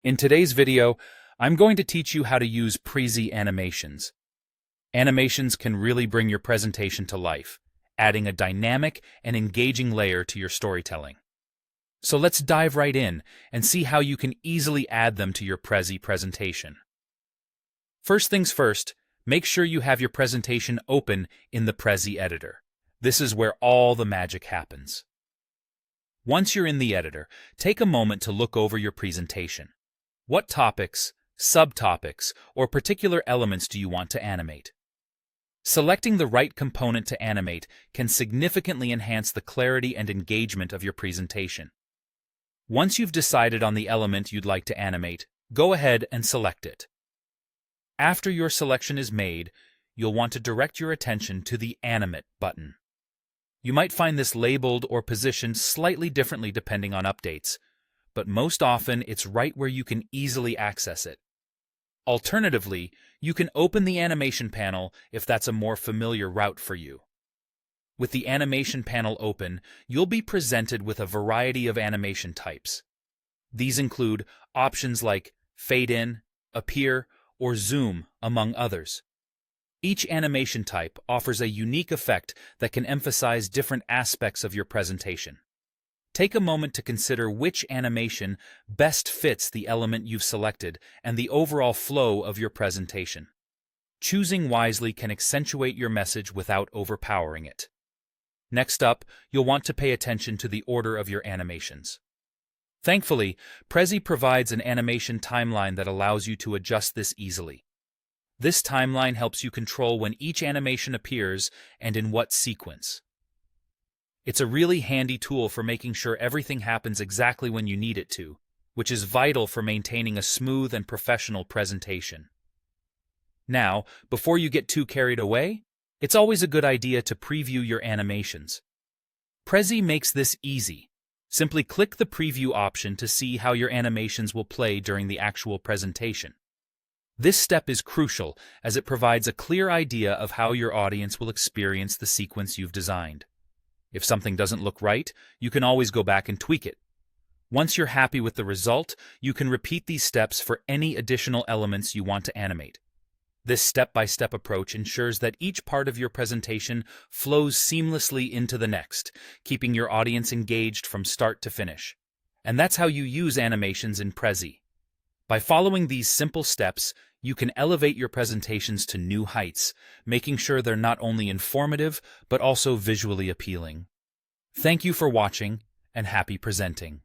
In today's video, I'm going to teach you how to use Prezi animations. Animations can really bring your presentation to life, adding a dynamic and engaging layer to your storytelling. So let's dive right in and see how you can easily add them to your Prezi presentation. First things first, make sure you have your presentation open in the Prezi editor. This is where all the magic happens. Once you're in the editor, take a moment to look over your presentation. What topics, subtopics, or particular elements do you want to animate? Selecting the right component to animate can significantly enhance the clarity and engagement of your presentation. Once you've decided on the element you'd like to animate, go ahead and select it. After your selection is made, you'll want to direct your attention to the Animate button. You might find this labeled or positioned slightly differently depending on updates, but most often it's right where you can easily access it. Alternatively, you can open the animation panel if that's a more familiar route for you. With the animation panel open, you'll be presented with a variety of animation types. These include options like fade in, appear, or zoom, among others. Each animation type offers a unique effect that can emphasize different aspects of your presentation. Take a moment to consider which animation best fits the element you've selected and the overall flow of your presentation. Choosing wisely can accentuate your message without overpowering it. Next up, you'll want to pay attention to the order of your animations. Thankfully, Prezi provides an animation timeline that allows you to adjust this easily. This timeline helps you control when each animation appears and in what sequence. It's a really handy tool for making sure everything happens exactly when you need it to, which is vital for maintaining a smooth and professional presentation. Now, before you get too carried away, it's always a good idea to preview your animations. Prezi makes this easy. Simply click the preview option to see how your animations will play during the actual presentation. This step is crucial as it provides a clear idea of how your audience will experience the sequence you've designed. If something doesn't look right, you can always go back and tweak it. Once you're happy with the result, you can repeat these steps for any additional elements you want to animate. This step-by-step approach ensures that each part of your presentation flows seamlessly into the next, keeping your audience engaged from start to finish. And that's how you use animations in Prezi. By following these simple steps, you can elevate your presentations to new heights, making sure they're not only informative, but also visually appealing. Thank you for watching, and happy presenting.